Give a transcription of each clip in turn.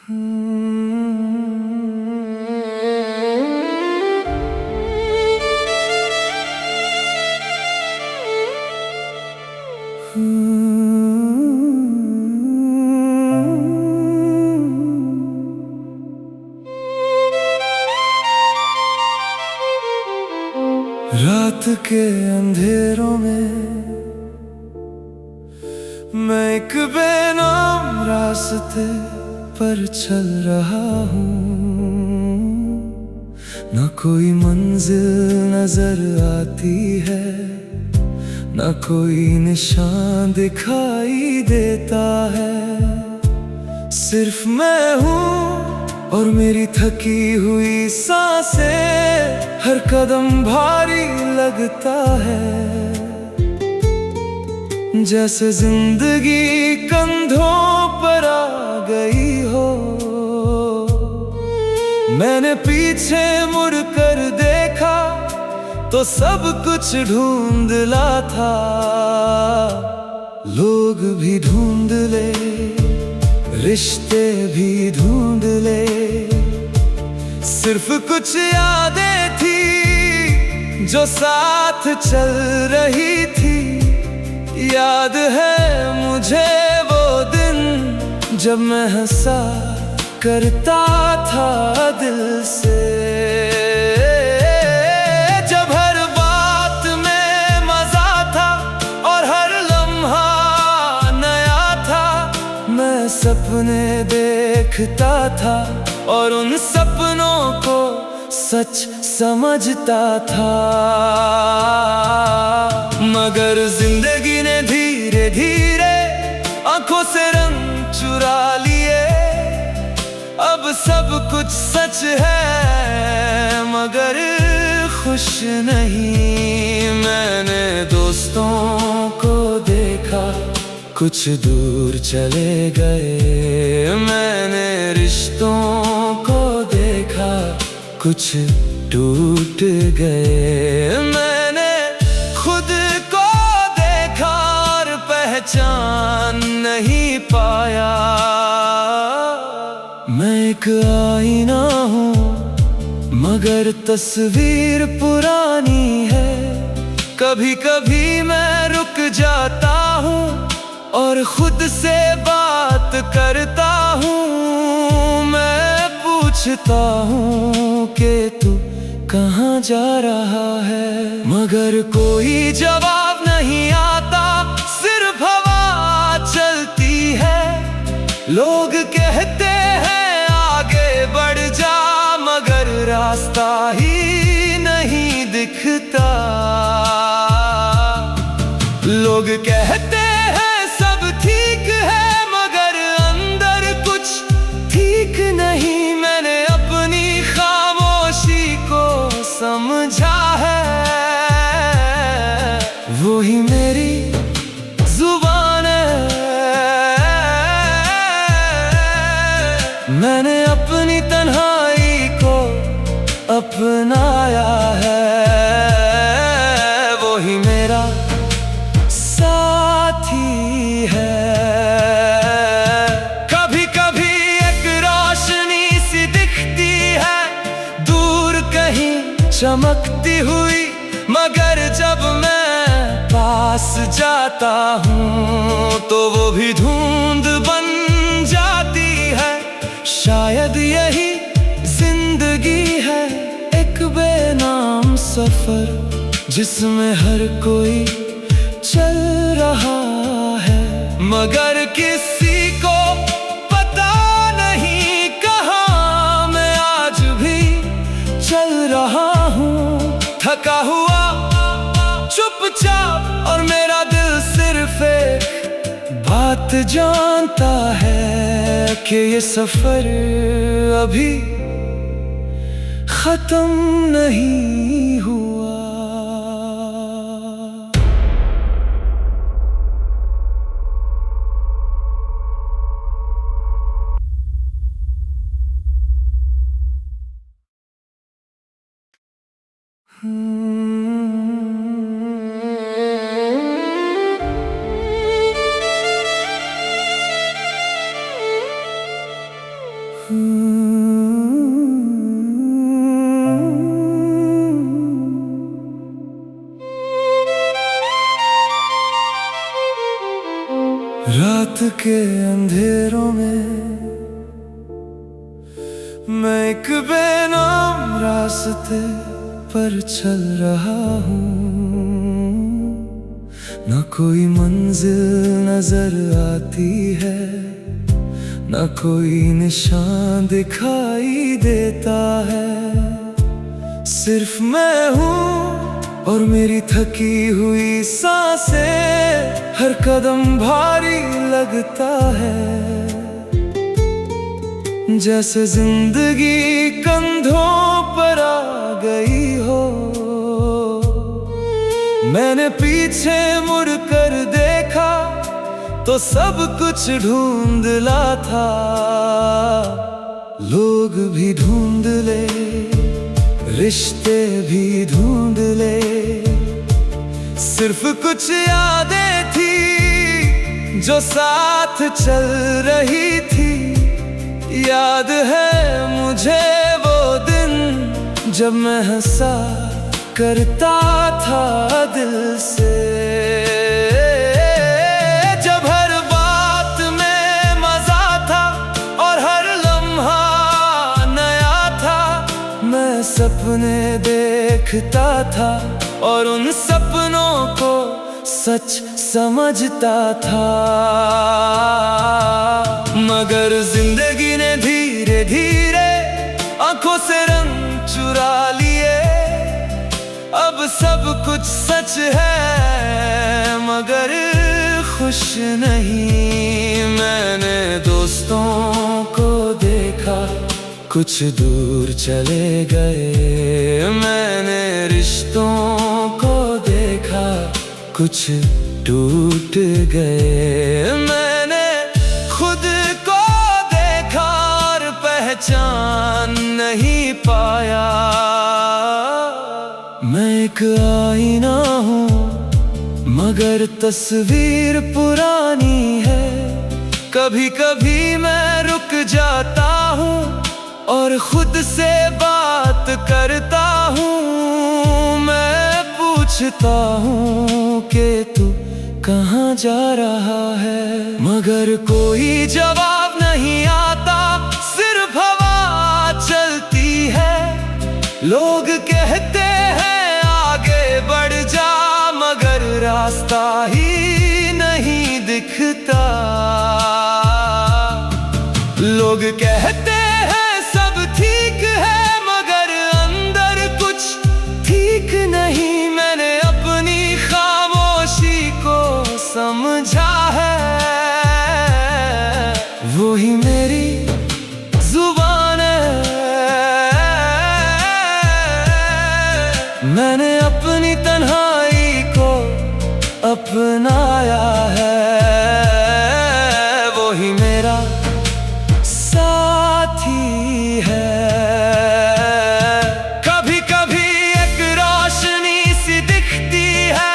रात के अंधेरों में मैं एक बेनाम रास्ते पर चल रहा हूँ। न कोई मंजिल नजर आती है, न कोई निशान दिखाई देता है। सिर्फ मैं हूँ और मेरी थकी हुई सांसें, हर कदम भारी लगता है। जैसे जिंदगी कंधों पर आ गई हो। मैंने पीछे मुड़ कर देखा तो सब कुछ ढूंढला था। लोग भी ढूंढ ले, रिश्ते भी ढूंढ ले, सिर्फ कुछ यादें थी जो साथ चल रही थी। याद है मुझे वो दिन जब मैं हंसा करता था दिल से, जब हर बात में मजा था और हर लम्हा नया था। मैं सपने देखता था और उन सपनों को सच समझता था। मगर जिंदगी ने धीरे धीरे आंखों से रंग चुरा लिए। अब सब कुछ सच है मगर खुश नहीं। मैंने दोस्तों को देखा कुछ दूर चले गए। मैंने रिश्तों को देखा कुछ टूट गए। मैंने खुद को देखा और पहचान नहीं पाया। मैं एक आईना हूँ मगर तस्वीर पुरानी है। कभी कभी मैं रुक जाता हूँ और खुद से बात करता हूँ। मैं पूछता हूँ कि तू कहाँ जा रहा है, मगर कोई जवाब नहीं आता। सिर्फ हवा चलती है। लोग कहते हैं आगे बढ़ जा, मगर रास्ता ही नहीं दिखता। लोग कहते हैं सब ठीक है मगर अंदर कुछ ठीक नहीं। मैंने अपनी खामोशी को समझा है, वो ही मेरी जुबान है। मैंने अपनी तन्हाई को अपनाया है, वो ही मेरा साथी है। कभी कभी एक रोशनी सी दिखती है दूर कहीं चमकती हुई, मगर जब मैं पास जाता हूँ तो वो भी धुंध बन जाती है। शायद यही जिंदगी है, एक बेनाम सफर जिसमें हर कोई चल रहा है, मगर किसी को पता नहीं कहाँ मैं आज भी चल रहा हूँ। थका हुआ चुपचाप और मेरा दिल सिर्फ एक बात जानता है कि ये सफर अभी खत्म नहीं हुआ। रात के अंधेरों में मैं एक बेनाम रास्ते पर चल रहा हूँ। न कोई मंजिल नजर आती है, न कोई निशान दिखाई देता है। सिर्फ मैं हूँ और मेरी थकी हुई सांसें, हर कदम भारी लगता है। जैसे जिंदगी कंधों पर आ गई हो। मैंने पीछे मुड़ कर देखा तो सब कुछ ढूंढला था। लोग भी ढूंढ ले, रिश्ते भी ढूंढ ले, सिर्फ कुछ यादें थी जो साथ चल रही थी। याद है मुझे वो दिन जब मैं हंसा करता था दिल से, जब हर बात में मजा था और हर लम्हा नया था। मैं सपने देखता था और उन सपनों को सच समझता था। मगर जिंदगी ने धीरे धीरे आंखों से रंग चुरा लिए। अब सब कुछ सच है मगर खुश नहीं। मैंने दोस्तों को देखा कुछ दूर चले गए। मैंने रिश्तों को देखा कुछ टूट गए। मैंने खुद को देखा और पहचान नहीं पाया। मैं एक आईना हूँ मगर तस्वीर पुरानी है। कभी कभी मैं रुक जाता हूँ और खुद से बात करता हूँ। मैं पूछता हूँ कि तू कहाँ जा रहा है, मगर कोई जवाब नहीं आता। सिर्फ हवा चलती है। लोग कहते हैं आगे बढ़ जा, मगर रास्ता ही नहीं दिखता। लोग कहते हैं सब ठीक है मगर अंदर कुछ ठीक नहीं। मैंने अपनी खामोशी को समझा है, वो ही मेरी जुबान है। मैंने अपनी तन्हाई को अपनाया है, वो ही मेरा साथी है। कभी कभी एक रोशनी सी दिखती है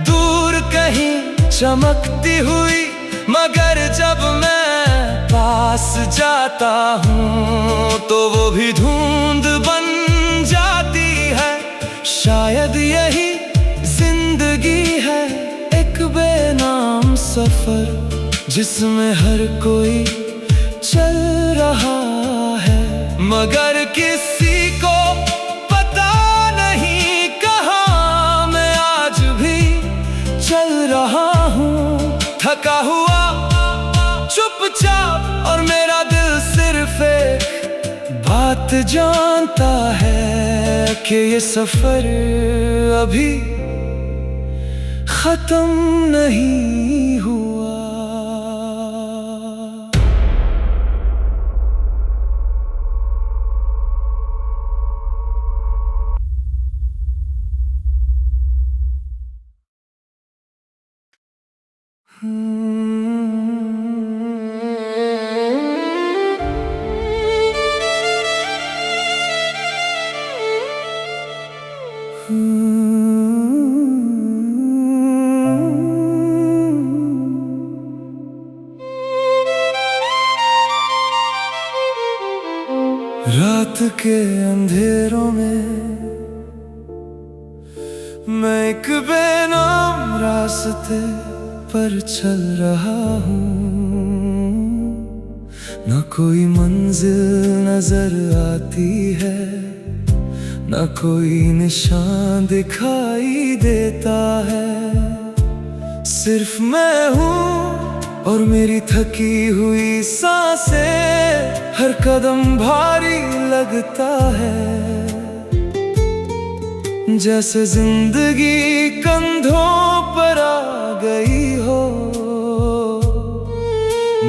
दूर कहीं चमकती हुई, मगर जब मैं पास जाता हूँ तो वो भी धुंध बन जाती है। शायद यही जिंदगी है, एक बेनाम सफर जिसमें हर कोई चल रहा है। मगर किसी को पता नहीं कहाँ मैं आज भी चल रहा हूँ। थका हुआ चुपचाप और मेरा दिल सिर्फ एक बात जानता है कि ये सफर अभी खत्म नहीं हुआ। रात के अंधेरों में मैं एक बेनाम रास्ते पर चल रहा हूँ। न कोई मंजिल नजर आती है, न कोई निशान दिखाई देता है। सिर्फ मैं हूँ और मेरी थकी हुई सांसें, हर कदम भारी लगता है। जैसे जिंदगी कंधों पर आ गई हो।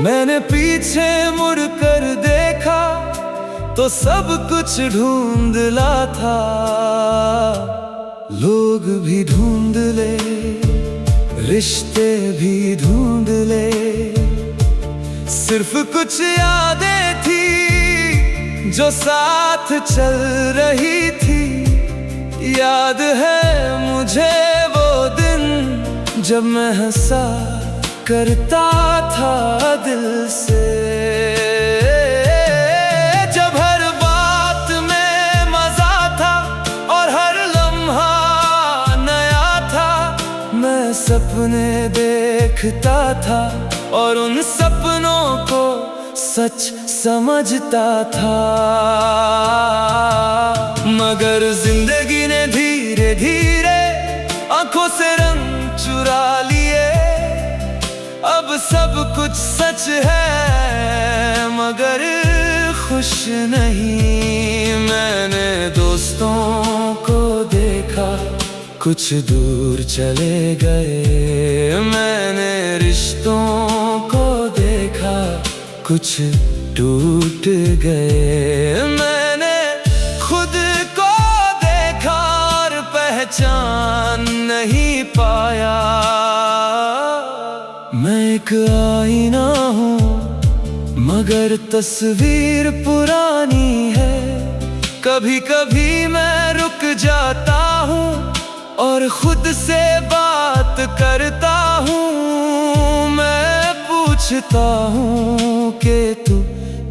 मैंने पीछे मुड़ कर देखा तो सब कुछ ढूंढला था। लोग भी ढूंढ ले, रिश्ते भी ढूंढ ले, सिर्फ कुछ यादें थी जो साथ चल रही थी। याद है मुझे वो दिन जब मैं हंसा करता था दिल से, जब हर बात में मजा था और हर लम्हा नया था। मैं सपने देखता था और उन सपनों को सच समझता था। मगर जिंदगी ने धीरे धीरे आंखों से रंग चुरा लिए। अब सब कुछ सच है मगर खुश नहीं। मैंने दोस्तों को देखा कुछ दूर चले गए। मैंने रिश्तों को देखा कुछ टूट गए। मैंने खुद को देखा और पहचान नहीं पाया। मैं एक आईना हूँ मगर तस्वीर पुरानी है। कभी कभी मैं रुक जाता हूँ और खुद से बात करता हूँ। मैं पूछता हूँ कि तू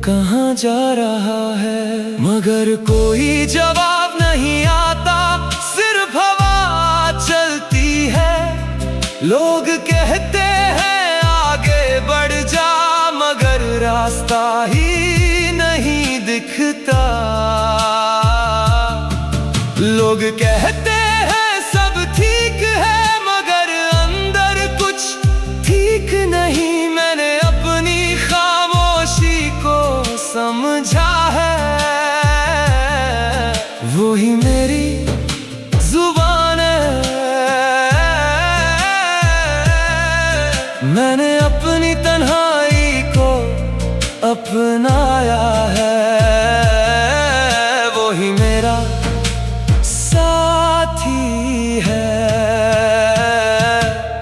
कहाँ जा रहा है, मगर कोई जवाब नहीं आता। सिर्फ हवा चलती है। लोग कहते हैं आगे बढ़ जा, मगर रास्ता ही नहीं दिखता। लोग कहते हैं सब ठीक है मगर अंदर कुछ ठीक नहीं। मैंने अपनी खामोशी को समझा है, वो ही मेरी जुबान है। मैंने अपनी तन्हाई को अपनाया है, वो ही मेरा साथी है।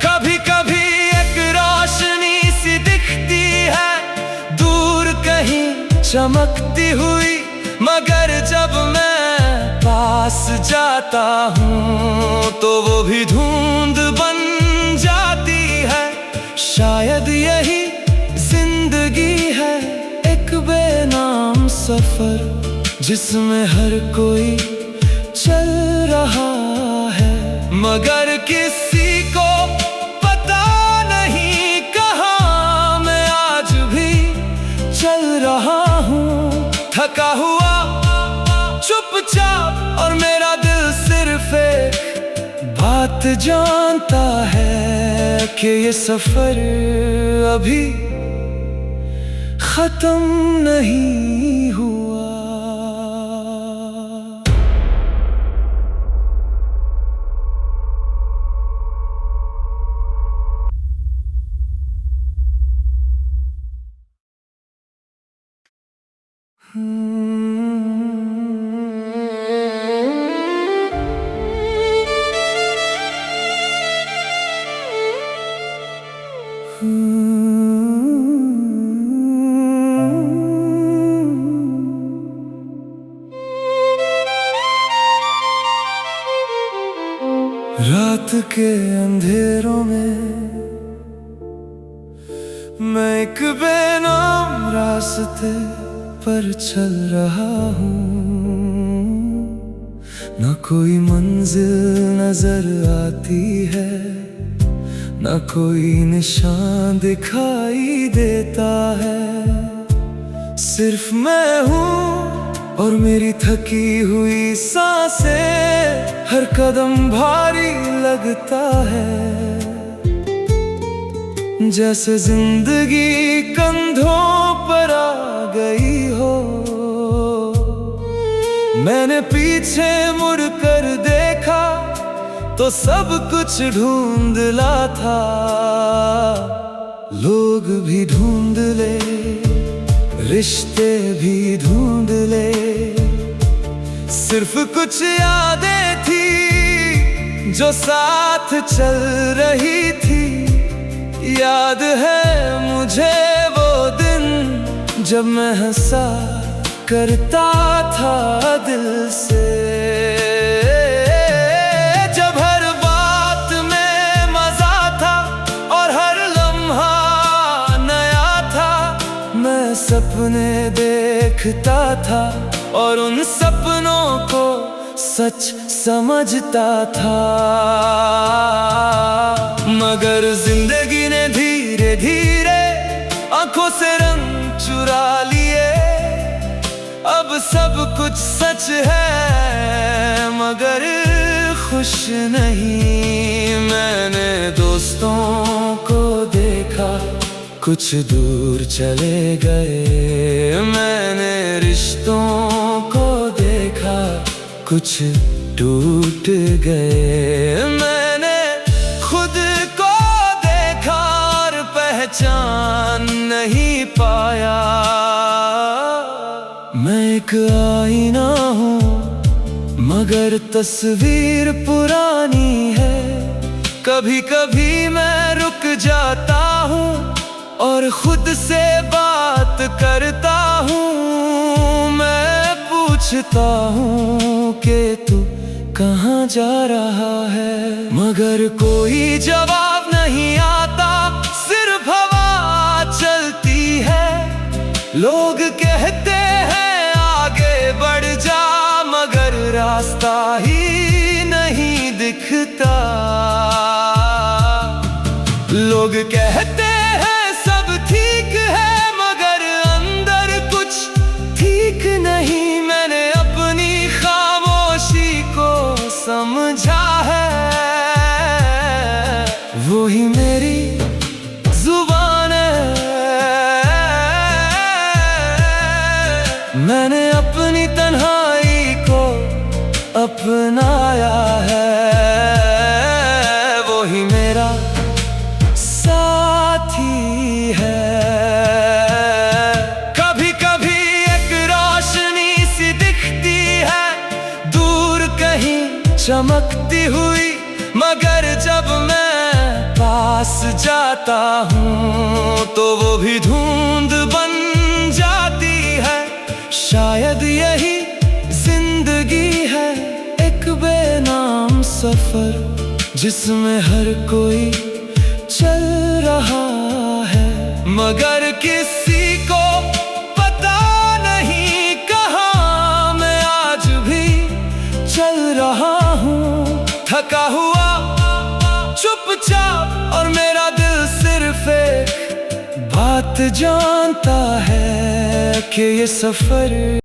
कभी कभी एक रोशनी सी दिखती है दूर कहीं चमकती हुई, मगर जब मैं पास जाता हूँ तो वो भी धुंध बन जाती है। शायद यही जिंदगी है, एक बेनाम सफर जिसमें हर कोई चल रहा है, मगर किसी को पता नहीं कहाँ मैं आज भी चल रहा हूँ। थका हुआ चुपचाप और मेरा दिल सिर्फ एक बात जानता है कि ये सफर अभी खत्म नहीं हुआ। रात के अंधेरों में मैं एक बेनाम रास्ते पर चल रहा हूँ, न कोई मंजिल नजर आती है, न कोई निशान दिखाई देता है। सिर्फ मैं हूँ और मेरी थकी हुई सांसें, हर कदम भारी लगता है। जैसे जिंदगी कंधों पर आ गई हो। मैंने पीछे मुड़ कर देखा तो सब कुछ ढूंढला था। लोग भी ढूंढ ले, रिश्ते भी ढूंढ ले, सिर्फ कुछ यादें थी जो साथ चल रही थी। याद है मुझे वो दिन जब मैं हंसा करता था दिल से, जब हर बात में मजा था और हर लम्हा नया था। मैं सपने देखता था और उन सपनों को सच समझता था। मगर जिंदगी ने धीरे धीरे आंखों से रंग चुरा लिए। अब सब कुछ सच है मगर खुश नहीं। मैंने दोस्तों को देखा कुछ दूर चले गए। मैंने रिश्तों को देखा कुछ टूट गए। मैंने खुद को देखा और पहचान नहीं पाया। मैं एक आईना हूँ मगर तस्वीर पुरानी है। कभी कभी मैं रुक जाता हूँ और खुद से बात करता हूँ। मैं पूछता हूँ कि तू कहाँ जा रहा है, मगर कोई जवाब नहीं आता। सिर्फ हवा चलती है। लोग कहते हैं आगे बढ़ जा, मगर रास्ता ही नहीं दिखता। लोग कहते हैं सब ठीक है मगर अंदर कुछ ठीक नहीं। मैंने अपनी खामोशी को समझा है, वो ही मेरी जुबान है। मैंने अपनी तन्हाई को अपनाया है, वो ही मेरा साथी है। कभी कभी एक रोशनी सी दिखती है दूर कहीं चमकती हुई, मगर जब मैं पास जाता हूँ तो वो भी धुंध बन जाती है। शायद यही जिंदगी है, एक बेनाम सफर जिसमें हर कोई चल रहा है, मगर किसी को पता नहीं कहाँ मैं आज भी चल रहा हूँ। थका हुआ चुपचाप और मेरा दिल सिर्फ एक बात जानता है कि ये सफर